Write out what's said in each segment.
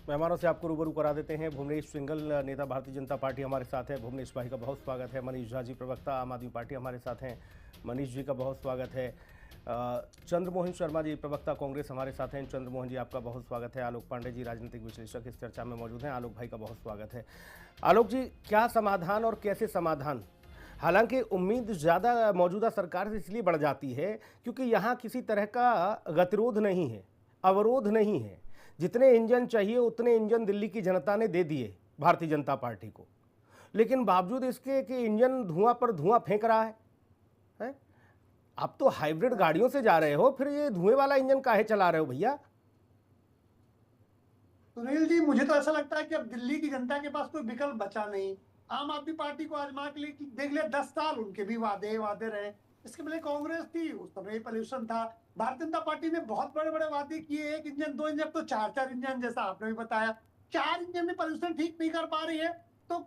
मेहमानों से आपको रूबरू करा देते हैं। भुवनेश सिंघल, नेता भारतीय जनता पार्टी, हमारे साथ है। भुवनेश भाई का बहुत स्वागत है। मनीष झा जी, प्रवक्ता आम आदमी पार्टी, हमारे साथ हैं। मनीष जी का बहुत स्वागत है। चंद्रमोहन शर्मा जी, प्रवक्ता कांग्रेस, हमारे साथ हैं। चंद्रमोहन जी, आपका बहुत स्वागत है। आलोक पांडे जी, राजनीतिक विश्लेषक, इस चर्चा में मौजूद हैं। आलोक भाई का बहुत स्वागत है। आलोक जी, क्या समाधान और कैसे समाधान? हालांकि उम्मीद ज़्यादा मौजूदा सरकार से इसलिए बढ़ जाती है क्योंकि यहाँ किसी तरह का गतिरोध नहीं है, अवरोध नहीं है। जितने इंजन चाहिए उतने इंजन दिल्ली की जनता ने दे दिए भारतीय जनता पार्टी को, लेकिन बावजूद इसके कि इंजन धुआं पर धुआं फेंक रहा है? आप तो हाइब्रिड गाड़ियों से जा रहे हो, फिर ये धुएं वाला इंजन काहे चला रहे हो भैया? सुनील जी, मुझे तो ऐसा लगता है कि अब दिल्ली की जनता के पास कोई विकल्प बचा नहीं। आम आदमी पार्टी को आजमा के लिए देख लिया, 10 साल उनके भी वादे वादे रहे। इसके पहले कांग्रेस थी, उस समय पॉल्यूशन था। भारतीय जनता पार्टी ने बहुत बड़े बड़े वादे किए, 1 इंजन 2 इंजन, तो 4 इंजन, जैसा आपने भी बताया। 4 इंजन में पॉल्यूशन ठीक नहीं कर पा रही है, तो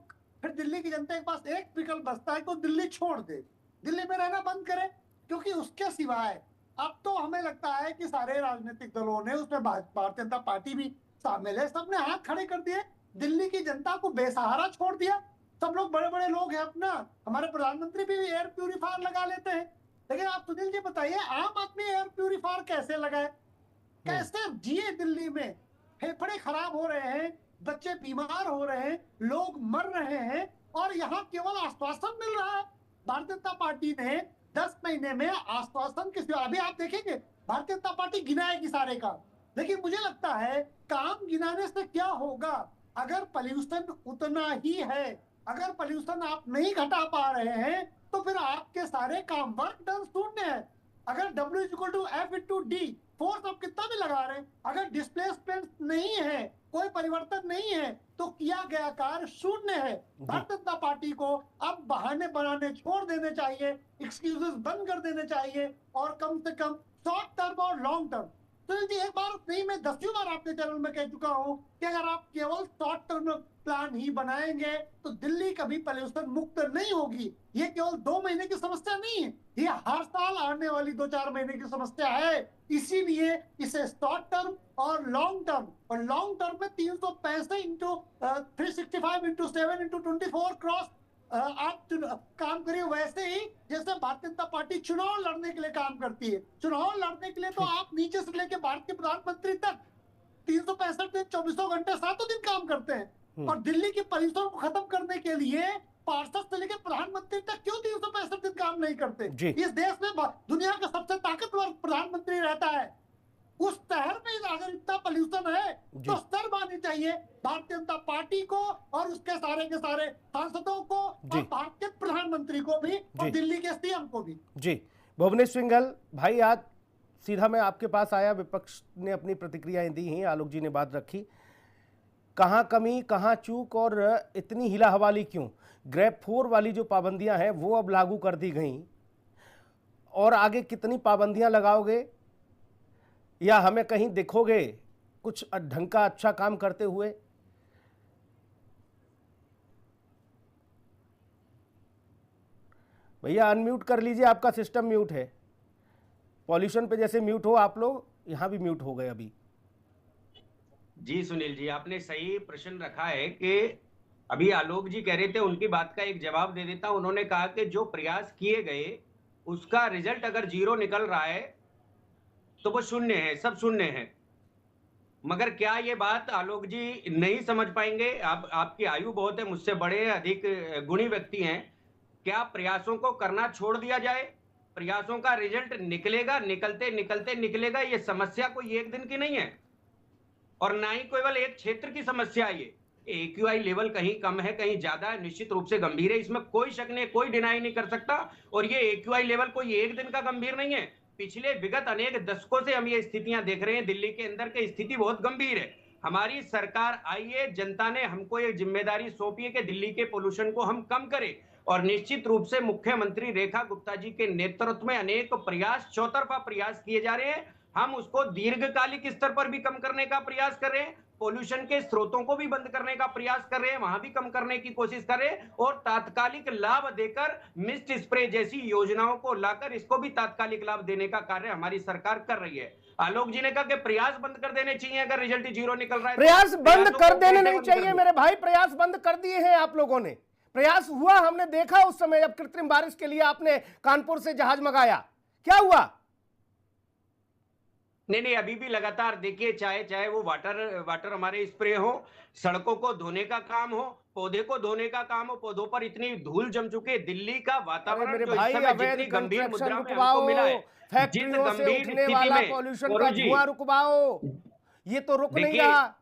फिर दिल्ली की जनता के पास एक विकल्प बचता है कि वो दिल्ली छोड़ दे, दिल्ली में रहना बंद करे, क्योंकि उसके सिवाय अब तो हमें लगता है कि सारे राजनीतिक दलों ने, उसमें भारतीय जनता पार्टी भी शामिल है, सबने हाथ खड़े कर दिए, दिल्ली की जनता को बेसहारा छोड़ दिया। सब लोग बड़े बड़े लोग हैं अपना, हमारे प्रधानमंत्री भी एयर प्यूरिफायर लगा लेते हैं। लेकिन आप सुनील जी बताइए, आम आदमी एयर प्यूरिफायर कैसे लगाए, कैसे जिए दिल्ली में? फेफड़े खराब हो रहे हैं, बच्चे बीमार हो रहे हैं, लोग मर रहे हैं, और यहाँ केवल आश्वासन मिल रहा है। भारतीय जनता पार्टी ने 10 महीने में आश्वासन के सिवा, अभी आप देखेंगे भारतीय जनता पार्टी गिनाएगी सारे काम, लेकिन मुझे लगता है काम गिनाने से क्या होगा? अगर पॉल्यूशन उतना ही है, अगर पॉल्यूशन आप नहीं घटा पा रहे हैं, तो फिर आपके सारे काम, वर्क डन, शून्य है। अगर W=F/D, फोर्स आप कितना भी लगा रहे हैं, अगर डिस्प्लेसमेंट नहीं है, कोई परिवर्तन नहीं है, तो किया गया कार्य शून्य है। भारतीय जनता पार्टी को अब बहाने बनाने छोड़ देने चाहिए, एक्सक्यूजेस बंद कर देने चाहिए, और कम से कम शॉर्ट टर्म और लॉन्ग टर्म। तो जी, एक बार नहीं, मैं 10वीं बार आपके चैनल में कह चुका हूं कि अगर आप केवल शॉर्ट टर्म प्लान ही बनाएंगे तो दिल्ली कभी पॉल्यूशन मुक्त नहीं होगी। ये केवल 2 महीने की समस्या नहीं है, ये हर साल आने वाली 2-4 महीने की समस्या है। इसीलिए इसे शॉर्ट टर्म और लॉन्ग टर्म, और लॉन्ग टर्म में 365 इंटू 365 इंटू 7 इंटू 24 क्रॉस आप काम करिए, वैसे ही जैसे भारतीय जनता पार्टी चुनाव लड़ने के लिए काम करती है। चुनाव लड़ने के लिए तो आप नीचे से लेकर भारत के प्रधानमंत्री तक 365 दिन 24 घंटे 7 दिन काम करते हैं, और दिल्ली की पॉल्यूशन को खत्म करने के लिए पार्षद से लेकर प्रधानमंत्री तक क्यों 365 दिन काम नहीं करते? इस देश में दुनिया का सबसे ताकतवर प्रधानमंत्री रहता है, उस शहर में अगर इतना पॉल्यूशन है तो शर्म आनी चाहिए भारतीय जनता पार्टी को, और उसके सारे के सारे सांसदों को, और भारत के प्रधानमंत्री को भी, और दिल्ली के सीएम को भी। जी, भुवनेश सिंघल भाई, आज सीधा मैं आपके पास आया। विपक्ष ने अपनी प्रतिक्रियाएं दी हैं, आलोक जी ने बात रखी। कहाँ कमी, कहाँ चूक, और इतनी हिला हवाली क्यों? ग्रेड 4 वाली जो पाबंदियां हैं वो अब लागू कर दी गई, और आगे कितनी पाबंदियां लगाओगे, या हमें कहीं देखोगे कुछ ढंग का अच्छा काम करते हुए? भैया अनम्यूट कर लीजिए, आपका सिस्टम म्यूट है। पॉल्यूशन पे जैसे म्यूट हो आप लोग, यहां भी म्यूट हो गए अभी। जी सुनील जी, आपने सही प्रश्न रखा है कि अभी आलोक जी कह रहे थे, उनकी बात का एक जवाब दे देता हूं। उन्होंने कहा कि जो प्रयास किए गए उसका रिजल्ट अगर 0 निकल रहा है तो वो शून्य है, सब शून्य है। मगर क्या ये बात आलोक जी नहीं समझ पाएंगे? आपकी आयु बहुत है, मुझसे बड़े अधिक गुणी व्यक्ति हैं। क्या प्रयासों को करना छोड़ दिया जाए? प्रयासों का रिजल्ट निकलेगा, निकलते निकलते निकलेगा। ये समस्या कोई एक दिन की नहीं है, और ना ही केवल एक क्षेत्र की समस्या है। ये एक्यूआई लेवल कहीं कम है, कहीं ज्यादा है, निश्चित रूप से गंभीर है, इसमें कोई शक नहीं, कोई डिनाई नहीं कर सकता। और ये एक्यूआई लेवल कोई एक दिन का गंभीर नहीं है, पिछले विगत अनेक दशकों से हम ये स्थितियां देख रहे हैं। दिल्ली के अंदर की स्थिति बहुत गंभीर है। हमारी सरकार आई है, जनता ने हमको ये जिम्मेदारी सौंपी है कि दिल्ली के पोल्यूशन को हम कम करें, और निश्चित रूप से मुख्यमंत्री रेखा गुप्ता जी के नेतृत्व में अनेक प्रयास, चौतरफा प्रयास किए जा रहे हैं। हम उसको दीर्घकालिक स्तर पर भी कम करने का प्रयास कर रहे हैं, पोल्यूशन के स्रोतों को भी बंद करने का प्रयास कर रहे हैं, वहां भी कम करने की कोशिश कर रहे हैं, और तात्कालिक लाभ देकर मिस्ट स्प्रे जैसी योजनाओं को लाकर इसको भी तात्कालिक लाभ देने का कार्य हमारी सरकार कर रही है। आलोक जी ने कहा कि प्रयास बंद कर देने चाहिए अगर रिजल्ट 0 निकल रहा है। प्रयास बंद कर देने नहीं बंद कर चाहिए मेरे भाई, प्रयास बंद कर दिए हैं आप लोगों ने। प्रयास हुआ, हमने देखा उस समय जब कृत्रिम बारिश के लिए आपने कानपुर से जहाज मंगाया, क्या हुआ? नहीं, अभी भी लगातार देखिए, चाहे वो वाटर हमारे स्प्रे हो, सड़कों को धोने का काम हो, पौधे को धोने का काम हो, पौधों पर इतनी धूल जम चुकी है। दिल्ली का वातावरण मेरे जो इस भाई, समय अवैध जितनी गंभीर मुद्रा में हमको रुकवाओ, मिला है, जिस फैक्ट्रियों से गंभीर उठने स्थिति वाला में, पॉल्यूशन वरुण का जी, धुआं रुकवाओ, ये तो रुक नहीं देखिए रहा।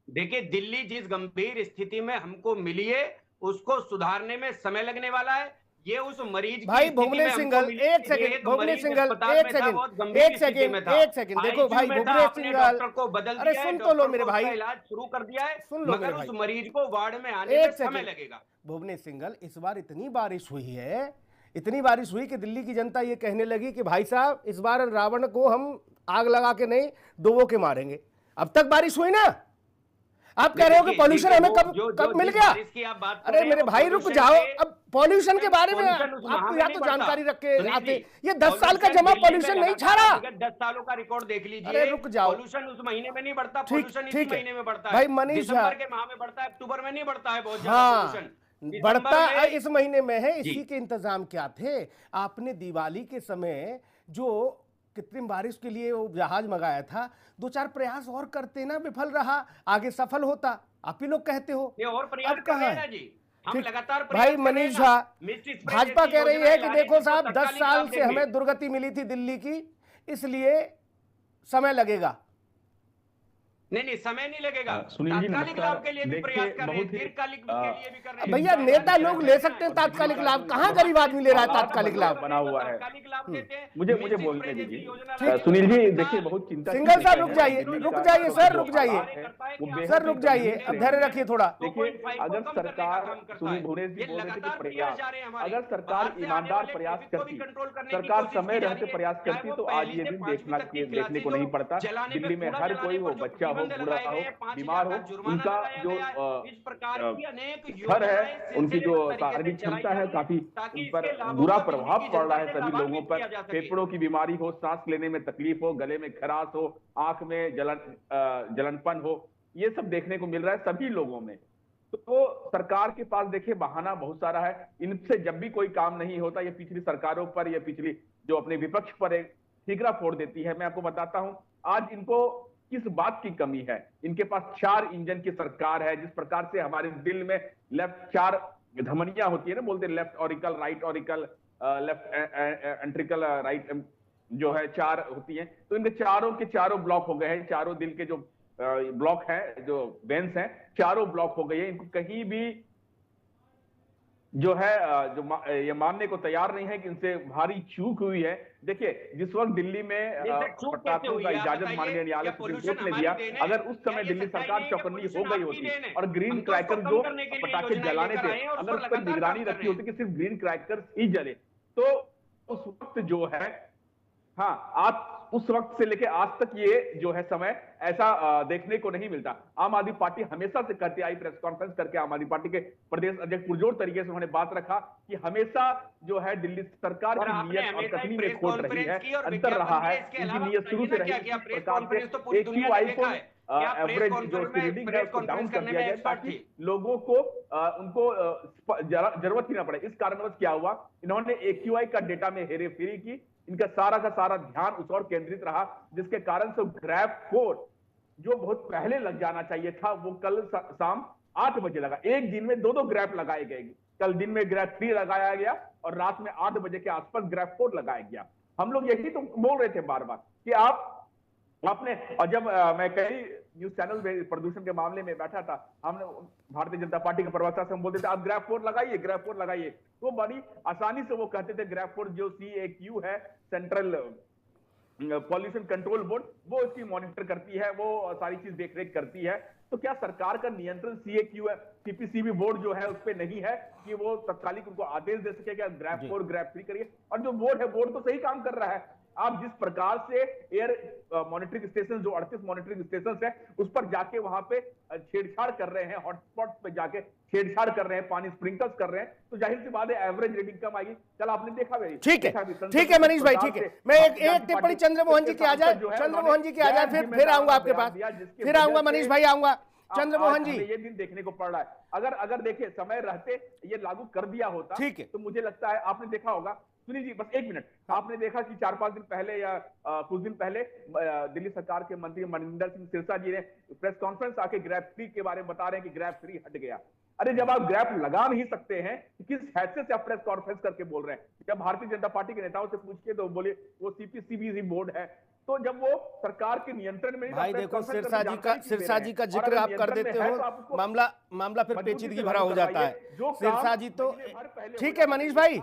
देखिए दिल्ली जिस गंभीर स्थिति में हमको मिली है, उसको सुधारने में समय लगने वाला है। ये उस मरीज भाई की भुवनेश स्थिति में सिंघल, हमको मिली एक है, सेकंड, एक भुवनेश मरीज सिंघल, अस्पताल एक में था, सेकंड, बहुत गंभीर एक स्थिति में था। सेकंड, देखो भाई ICU में था, भुवनेश आपने सिंघल, डॉक्टर को बदल अरे दिया है, सुन तो लो डॉक्टर मेरे को भाई, उसका इलाज शुरू कर दिया है, सुन लो मगर मेरे उस भाई, मरीज को वार्ड में आने में समय लगेगा। भुवनेश सिंघल, इस बार इतनी बारिश हुई है, इतनी बारिश हुई कि दिल्ली की जनता ये कहने लगी कि भाई साहब इस बार रावण को हम आग लगा के नहीं, दुबो के मारेंगे। अब तक बारिश हुई ना, आप कह रहे हो कि पॉल्यूशन हमें कब मिल गया? अरे मेरे भाई रुक जाओ, अब पॉल्यूशन के बारे में आपको या तो जानकारी रख के आते, ये 10 साल का जमा पॉल्यूशन नहीं छा रहा। 10 सालों का रिकॉर्ड देख लीजिए। अरे रुक जाओ, पॉल्यूशन उस महीने में नहीं बढ़ता, ठीक पॉल्यूशन इस है महीने में बढ़ता है। भाई मनीष, दिसंबर के माह में बढ़ता है, अक्टूबर में नहीं बढ़ता है बहुत ज्यादा हाँ पॉल्यूशन। बढ़ता इस महीने में है। इसी के इंतजाम क्या थे? आपने दिवाली के समय जो कृत्रिम बारिश के लिए वो जहाज मंगाया था, 2-4 प्रयास और करते ना, विफल रहा, आगे सफल होता। आप ही लोग कहते हो ये और प्रयास कर रहे हैं ना जी, हम लगातार भाई मनीष झा, भाजपा कह रही है कि देखो साहब 10 साल से हमें दुर्गति मिली थी दिल्ली की, इसलिए समय लगेगा। नहीं, समय नहीं लगेगा। सुनील जी, तात्कालिक लाभ के लिए भी प्रयास कर रहे हैं, दीर्घकालिक के लिए भी कर रहे हैं। भैया नेता लोग ले सकते हैं तात्कालिक लाभ, कहाँ गरीब आदमी ले रहा है तात्कालिक लाभ? बना हुआ है, तात्कालिक लाभ देते हैं। मुझे बोलने दीजिए। सुनील जी देखिए, बहुत चिंता, सिंघल साहब रुक जाइए, रुक जाइए सर, रुक जाइए सर, रुक जाइए, अब धैर्य रखिए थोड़ा। देखिए, अगर सरकार, सुनील भुवनेश जी बोल रहे थे कि प्रयास, अगर सरकार ईमानदार प्रयास करती, सरकार समय रहते प्रयास करती, तो आज ये दिन देखने को नहीं पड़ता। दिल्ली में हर कोई, वो बच्चा हो, बूढ़ा हो, बीमार हो, उनका जो घर है, उनकी जो शारीरिक क्षमता है, काफी उन पर बुरा प्रभाव पड़ रहा है सभी लोगों पर। फेफड़ों की बीमारी हो, सांस लेने में तकलीफ हो, गले में खराश हो, आंख में जलनपन हो, ये सब देखने को मिल रहा है सभी लोगों में। तो सरकार के पास देखिए बहाना बहुत सारा है। इनसे जब भी कोई काम नहीं होता, ये पिछली सरकारों पर, ये पिछली जो अपने विपक्ष पर एक ठीकरा फोड़ देती है। मैं आपको बताता हूं आज इनको किस बात की कमी है। इनके पास 4 इंजन की सरकार है। जिस प्रकार से हमारे दिल में लेफ्ट 4 धमनियां होती है ना, बोलते हैं left auricle, right auricle, left ventricle, right जो है 4 होती हैं, तो इनके चारों के चारों ब्लॉक हो गए हैं। चारों दिल के जो ब्लॉक है, जो वेन्स हैं, चारों ब्लॉक हो गए हैं। इनको कहीं भी जो है ये मानने को तैयार नहीं है कि इनसे भारी चूक हुई है। देखिए, जिस वक्त दिल्ली में पटाखों का इजाजत माननीय न्यायालय सुप्रीम कोर्ट ने दिया, अगर उस समय दिल्ली सरकार चौकन्नी हो गई होती और ग्रीन क्रैकर जो पटाखे जलाने थे, अगर उस पर निगरानी रखी होती कि सिर्फ ग्रीन क्रैकर ही जले, तो उस वक्त जो है, हाँ, आज उस वक्त से लेके आज तक ये जो है समय ऐसा देखने को नहीं मिलता। आम आदमी पार्टी हमेशा से करती आई, प्रेस कॉन्फ्रेंस करके आम आदमी पार्टी के प्रदेश अध्यक्ष पुरजोर तरीके से उन्होंने बात रखा कि हमेशा जो है दिल्ली सरकार की नीयत और कथनी में खोट रही है, अंतर रहा है। इनकी नीयत शुरू से रही इस प्रकार से AQI को एवरेज जो रीडिंग है उसको डाउन कर दिया जाए ताकि लोगों को उनको जरूरत ही ना पड़े। इस कारणवश क्या हुआ, इन्होंने AQI का डेटा में हेराफेरी की। इनका सारा का सारा ध्यान उस और केंद्रित रहा, जिसके कारण से ग्रैब 4 जो बहुत पहले लग जाना चाहिए था, वो कल शाम 8 बजे लगा। एक दिन में 2-2 ग्रैब लगाए गए। कल दिन में ग्रैब 3 लगाया गया और रात में 8 बजे के आसपास ग्रैब 4 लगाया गया। हम लोग यही तो बोल रहे थे बार बार कि आपने, और जब मैं कई न्यूज चैनल में प्रदूषण के मामले में बैठा था, हमने भारतीय जनता पार्टी के प्रवक्ता से हम बोलते थे आप ग्रैब 4 लगाइए, ग्रैब 4 लगाइए, तो बड़ी आसानी से वो कहते थे ग्रैब 4 जो CAQ है, सेंट्रल पॉल्यूशन कंट्रोल बोर्ड, वो इसकी मॉनिटर करती है, वो सारी चीज देखरेख करती है। तो क्या सरकार का नियंत्रण CAQ है, CPCB बोर्ड जो है उस पर नहीं है कि वो तत्कालिक उनको आदेश दे सके कि ग्रैब 4 ग्रैब 3 करिए? और जो बोर्ड है, बोर्ड तो सही काम कर रहा है। आप जिस प्रकार से एयर मॉनिटरिंग स्टेशन, जो 38 मॉनिटरिंग स्टेशन है, उस पर जाके वहां पे छेड़छाड़ कर रहे हैं, हॉटस्पॉट पे जाके छेड़छाड़ कर रहे हैं, पानी स्प्रिंकल्स कर रहे हैं, तो जाहिर सी बात है एवरेज रेटिंग कम आएगी। कल आपने देखा भाई, ठीक है मनीष भाई, ठीक है। मैं एक टिप्पणी चंद्रमोहन जी की आ जाए, चंद्रमोहन जी की आ जाए, फिर आऊंगा आपके पास, फिर आऊंगा मनीष भाई, आऊंगा चंद्रमोहन जी। ये दिन देखने को पड़ रहा है। अगर देखिए समय रहते ये लागू कर दिया होता, ठीक है, तो मुझे लगता है आपने देखा होगा, सुनील जी बस एक मिनट, आपने देखा कि 4-5 दिन पहले या कुछ दिन पहले दिल्ली सरकार के मंत्री मनिंदर सिंह सिरसा जी ने प्रेस कॉन्फ्रेंस आके ग्रैब फ्री के बारे में बता रहे हैं कि ग्रैब फ्री हट गया। अरे जब आप ग्रैब लगा नहीं सकते हैं, किस हैसियत से आप प्रेस कॉन्फ्रेंस करके बोल रहे हैं? जब भारतीय जनता पार्टी के नेताओं से पूछ के तो बोले वो सीपीसीबी बोर्ड है, तो जब वो सरकार के नियंत्रण में भाई देखो, सिरसा जी का जिक्र आप कर देते हो, मामला फिर पेचीदगी भरा हो जाता है। सिरसा जी तो ठीक है मनीष भाई,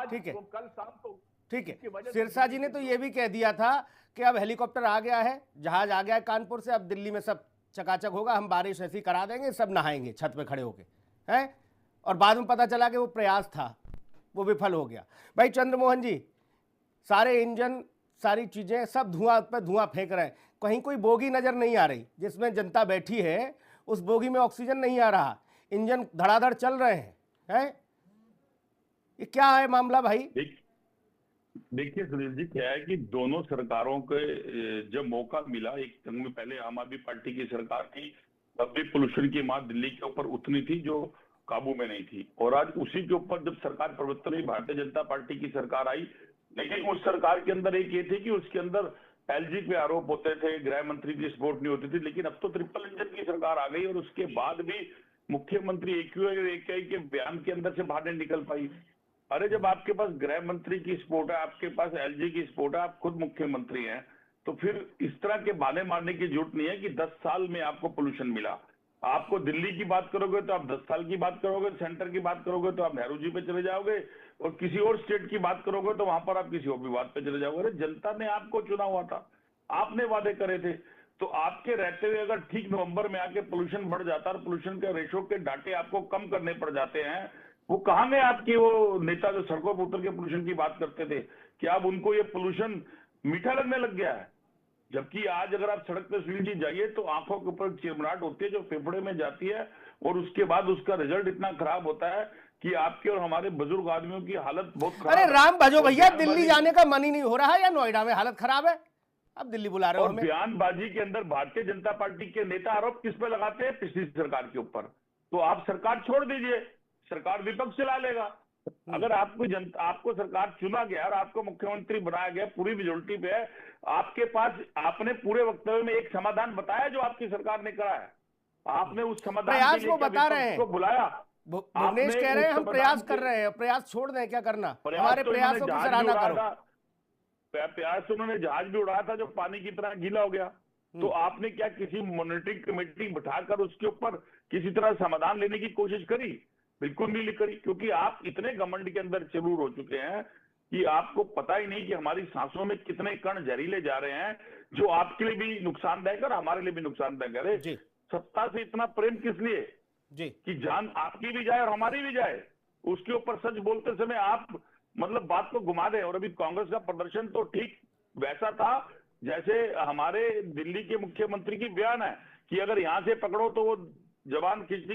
ठीक है, कल शाम को ठीक है। सिरसा जी ने तो ये भी कह दिया था कि अब हेलीकॉप्टर आ गया है, जहाज आ गया है कानपुर से, अब दिल्ली में सब चकाचक होगा, हम बारिश ऐसी करा देंगे, सब नहाएंगे छत पे खड़े होके, हैं। और बाद में पता चला कि वो प्रयास था, वो विफल हो गया। भाई चंद्रमोहन जी, सारे इंजन, सारी चीजें सब धुआं पर धुआं फेंक रहे हैं, कहीं कोई बोगी नजर नहीं आ रही जिसमें जनता बैठी है, उस बोगी में ऑक्सीजन नहीं आ रहा, इंजन धड़ाधड़ चल रहे हैं। ये क्या है मामला भाई? देखिए सुनील जी, क्या है कि दोनों सरकारों के जब मौका मिला, एक संग में पहले आम आदमी पार्टी की सरकार थी, तब भी पोल्यूशन की मार दिल्ली के ऊपर उतनी थी जो काबू में नहीं थी, और आज उसी के ऊपर जब सरकार परिवर्तन हुई, भारतीय जनता पार्टी की सरकार आई, लेकिन उस सरकार के अंदर एक ये थी कि उसके अंदर एलजी पे आरोप होते थे, गृह मंत्री की सपोर्ट नहीं होती थी, लेकिन अब तो ट्रिपल इंजन की सरकार आ गई और उसके बाद भी मुख्यमंत्री एकीआई के बयान के अंदर से बाहर नहीं निकल पाई। अरे जब आपके पास गृह मंत्री की सपोर्ट है, आपके पास एलजी की सपोर्ट है, आप खुद मुख्यमंत्री हैं, तो फिर इस तरह के बहाने मारने की जरूरत नहीं है कि 10 साल में आपको पोल्यूशन मिला। आपको दिल्ली की बात करोगे तो आप 10 साल की बात करोगे, सेंटर की बात करोगे तो आप नेहरू जी पे चले जाओगे, और किसी और स्टेट की बात करोगे तो वहां पर आप किसी और भी बात पे चले जाओगे। अरे जनता ने आपको चुना हुआ था, आपने वादे करे थे, तो आपके रहते हुए अगर ठीक नवंबर में आके पोल्यूशन बढ़ जाता और पोल्यूशन के रेशो के डाटे आपको कम करने पड़ जाते हैं, वो कहाँ गए आपके वो नेता जो सड़कों पर उतर के पोल्यूशन की बात करते थे? क्या अब उनको ये पोल्यूशन मीठा लगने लग गया है? जबकि आज अगर आप सड़क पे सुनील जी जाइए तो आंखों के ऊपर चिरमराहट होती है जो फेफड़े में जाती है, और उसके बाद उसका रिजल्ट इतना खराब होता है कि आपके और हमारे बुजुर्ग आदमियों की हालत बहुत खराब। अरे राम भजो भैया, दिल्ली जाने का मन ही नहीं हो रहा है, या नोएडा में हालत खराब है, अब दिल्ली बुला रहे हो हमें। बयानबाजी के अंदर भारतीय जनता पार्टी के नेता आरोप किस पे लगाते हैं? पिछली सरकार के ऊपर। तो आप सरकार छोड़ दीजिए, सरकार विपक्ष चला लेगा। अगर आपको सरकार चुना गया और आपको मुख्यमंत्री बनाया गया, पूरी मेजोरिटी पे है, आपके पास आपने पूरे वक्तव्य में एक समाधान बताया जो आपकी सरकार ने करा है, आपने उस समाधान के लिए बता रहे हैं, बुलाया। भुवनेश कह रहे हैं हम प्रयास कर रहे हैं, प्रयास छोड़ दें, क्या करना, हमारे प्रयासों की सराहना करो। प्रयास तो उन्होंने जहाज भी उड़ाया था जो पानी की तरह गीला हो गया, तो आपने क्या किसी मॉनिटरिंग कमेटी बिठाकर उसके ऊपर किसी तरह समाधान लेने की कोशिश करी? बिल्कुल नहीं करी, क्योंकि आप इतने घमंड के अंदर चरूर हो चुके हैं कि आपको पता ही नहीं कि हमारी सांसों में कितने कण जहरीले जा रहे हैं, जो आपके लिए भी नुकसानदायक और हमारे लिए भी नुकसानदायक है। सत्ता से इतना प्रेम किस लिए जी कि जान आपकी भी जाए और हमारी भी जाए? उसके ऊपर सच बोलते समय आप मतलब बात को घुमा दें। और अभी कांग्रेस का प्रदर्शन तो ठीक वैसा था जैसे हमारे दिल्ली के मुख्यमंत्री की बयान है कि अगर यहां से पकड़ो तो वो जवान खिंचती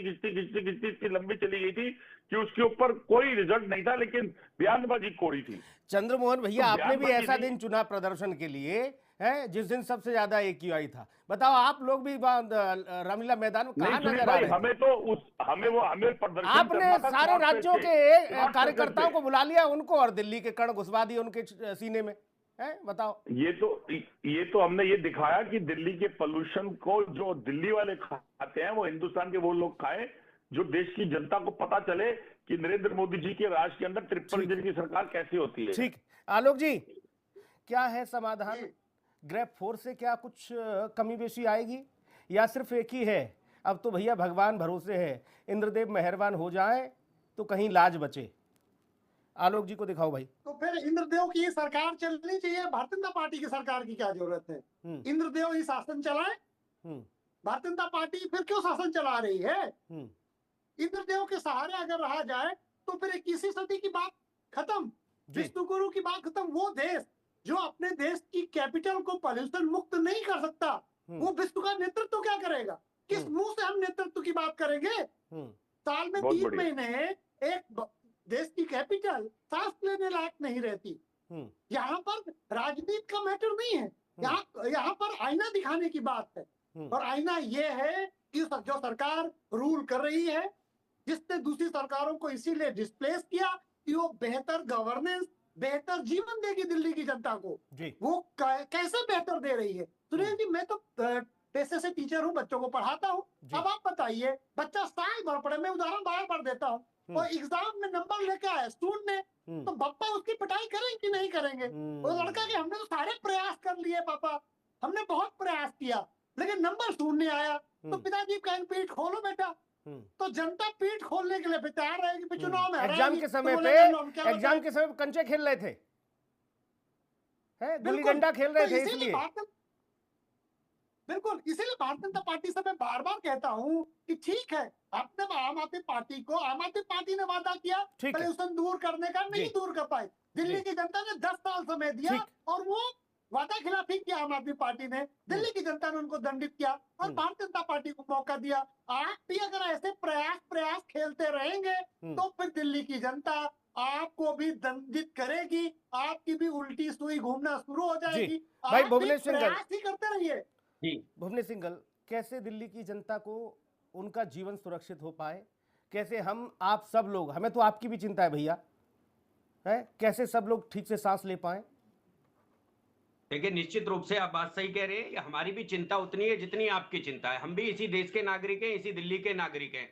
इतनी लंबी चली गई थी कि उसके ऊपर कोई रिजल्ट नहीं था, लेकिन बयानबाजी कोरी थी। चंद्रमोहन भैया, आपने भी ऐसा दिन चुना प्रदर्शन के लिए है जिस दिन सबसे ज्यादा AQI था। बताओ, आप लोग भी रामलीला मैदान में कहां नजर आ रहे? हमें प्रदर्शन आपने सारे राज्यों के कार्यकर्ताओं को बुला लिया, उनको और दिल्ली के कण घुसवा दिए उनके सीने में, है? बताओ। ये तो हमने ये दिखाया कि दिल्ली के पोल्यूशन को जो दिल्ली वाले खाते हैं वो हिंदुस्तान के वो लोग खाएं, जो देश की जनता को पता चले कि नरेंद्र मोदी जी के राज के अंदर ट्रिपल इंजन की सरकार कैसे होती है। ठीक, आलोक जी, क्या है समाधान? ग्रैब 4 से क्या कुछ कमी बेशी आएगी या सिर्फ एक ही है? अब तो भैया भगवान भरोसे है, इंद्रदेव मेहरबान हो जाए तो कहीं लाज बचे। आलोक जी को दिखाओ भाई। तो फिर इंद्रदेव की सरकार चलनी चाहिए, भारतीय जनता पार्टी की सरकार की क्या जरूरत है? इंद्रदेव ही शासन चलाए, भारतीय जनता पार्टी फिर क्यों शासन चला रही है? इंद्रदेव के सहारे अगर रहा जाए तो फिर 21वीं सदी की बात खत्म, विष्णु गुरु की बात खत्म। वो देश जो अपने देश की कैपिटल को पॉल्यूशन मुक्त नहीं कर सकता, वो विश्व का नेतृत्व क्या करेगा? किस मुंह से हम नेतृत्व की बात करेंगे? साल में 3 महीने एक देश की कैपिटल सांस लेने लायक नहीं रहती। यहाँ पर राजनीति का मैटर नहीं है, यहाँ पर आईना दिखाने की बात है। और आईना ये है कि जो सरकार रूल कर रही है, जिसने दूसरी सरकारों को इसीलिए डिस्प्लेस किया कि वो बेहतर गवर्नेंस, बेहतर जीवन देगी दिल्ली की जनता को। वो कैसे बेहतर दे रही है? सुनील जी, मैं तो पैसे से टीचर हूँ, बच्चों को पढ़ाता हूँ। अब आप बताइए, बच्चा साल भर पढ़े, मैं उदाहरण बार बार देता हूँ, और एग्जाम में नंबर लेके आया स्टूडेंट ने, तो पापा उसकी पिटाई करेंगे कि नहीं करेंगे? वो लड़का कि हमने तो सारे प्रयास कर लिए पापा, हमने बहुत प्रयास किया, लेकिन नंबर शून्य आया। तो पिताजी कहेंगे पीठ खोलो बेटा। तो जनता पीठ खोलने के लिए तैयार रहेगी कि चुनाव में एग्जाम के समय कंचे खेल रहे थे, गुल्ली डंडा खेल रहे थे, इसलिए बिल्कुल, इसीलिए भारतीय जनता पार्टी से मैं बार बार कहता हूँ कि ठीक है, आपने आम आदमी पार्टी ने वादा किया पॉल्यूशन दूर करने का, नहीं दूर कर पाए। दिल्ली की जनता ने 10 साल समय दिया और वो वादा खिलाफी किया आम आदमी पार्टी ने, दिल्ली की जनता ने उनको दंडित किया और भारतीय जनता पार्टी को मौका दिया। आप भी अगर ऐसे प्रयास खेलते रहेंगे तो फिर दिल्ली की जनता आपको भी दंडित करेगी, आपकी भी उल्टी सुई घूमना शुरू हो जाएगी। भाई भुवनेश सिंघल, प्रयास ही करते रहिए। भुवनेश सिंघल, कैसे दिल्ली की जनता को उनका जीवन सुरक्षित हो पाए? कैसे हम आप सब लोग, हमें तो आपकी भी चिंता है भैया, है कैसे सब लोग ठीक से सांस ले पाए? देखिए, निश्चित रूप से आप बात सही कह रहे हैं, हमारी भी चिंता उतनी है जितनी आपकी चिंता है। हम भी इसी देश के नागरिक हैं, इसी दिल्ली के नागरिक हैं।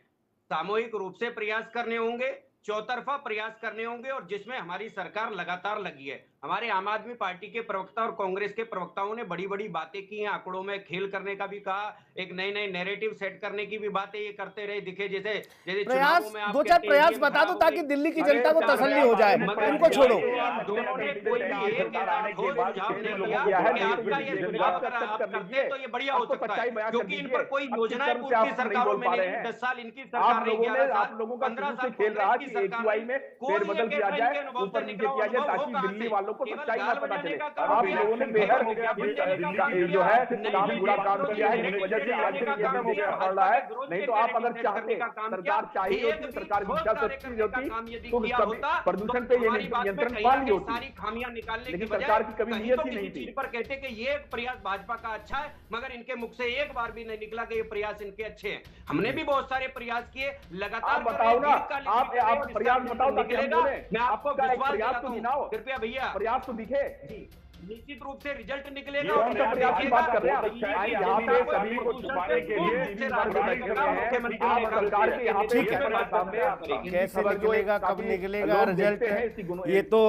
सामूहिक रूप से प्रयास करने होंगे, चौतरफा प्रयास करने होंगे, और जिसमें हमारी सरकार लगातार लगी है। हमारे आम आदमी पार्टी के प्रवक्ता और कांग्रेस के प्रवक्ताओं ने बड़ी बड़ी बातें की हैं, आंकड़ों में खेल करने का भी कहा, एक नए नए नैरेटिव सेट करने की भी बातें ये करते रहे दिखे। जैसे प्रयास, 2-4 प्रयास बता दो ताकि दिल्ली की जनता को तसल्ली हो जाए, उनको छोड़ो। दोनों ने कोई भी एक सुझाव नहीं दिया कि आपका ये सुझाव अगर आप करते तो ये बढ़िया हो सकता है, क्योंकि इन पर कोई योजनाएं पूरी सरकारों में नहीं। 10 साल इनकी सरकार रही, 11 साल, 15 साल खेल रहा की सरकार में फेरबदल किया जाए, ऊपर नीचे किया जाए, ताकि दिल्ली वालों को सच्चाई ना पता चले। आप लोगों ने बेहद जो है काम बुरा काम किया है, इस वजह से आज पड़ रहा है। नहीं तो आप अगर चाहते, सरकार चाहिए होती, सरकार की इच्छा सच्ची होती तो प्रदूषण पे नियंत्रण पा ली होती, सारी खामियां निकालने लेकिन सरकार की कभी नीयत ही नहीं थी। पर कहते कि ये प्रयास भाजपा का अच्छा है, मगर इनके मुख से एक बार भी नहीं निकला कि ये प्रयास इनके अच्छे हैं। हमने भी बहुत सारे प्रयास किए, लगातार। बताओ ना, आप प्रयास बताओ, मैं आपको विश्वास दिलाता हूं, कृपया भैया प्रयास तो दिखे। निश्चित रूप से रिजल्ट निकलेगा। प्रयास की बात कर रहे हैं, यहाँ पे सभी को छुपाने के लिए कैसे निकलेगा, कब निकलेगा रिजल्ट, ये तो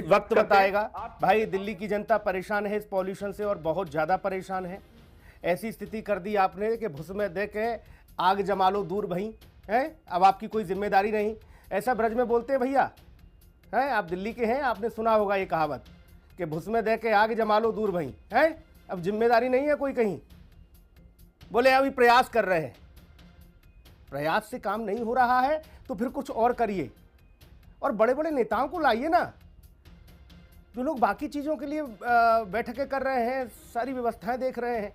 वक्त बताएगा। भाई, दिल्ली की जनता परेशान है इस पॉल्यूशन से, और बहुत ज्यादा परेशान है। ऐसी स्थिति कर दी आपने कि भुस में दे के आग जमा लो दूर भई है, अब आपकी कोई जिम्मेदारी नहीं। ऐसा ब्रज में बोलते हैं भैया, हैं आप दिल्ली के हैं, आपने सुना होगा ये कहावत कि भुस में दे के आग जमा लो दूर भई है, अब जिम्मेदारी नहीं है कोई कहीं। बोले अभी प्रयास कर रहे हैं, प्रयास से काम नहीं हो रहा है तो फिर कुछ और करिए, और बड़े बड़े नेताओं को लाइए ना, जो लोग बाकी चीज़ों के लिए बैठकें कर रहे हैं, सारी व्यवस्थाएं देख रहे हैं।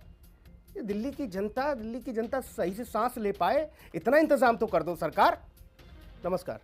ये दिल्ली की जनता सही से सांस ले पाए, इतना इंतजाम तो कर दो सरकार। नमस्कार।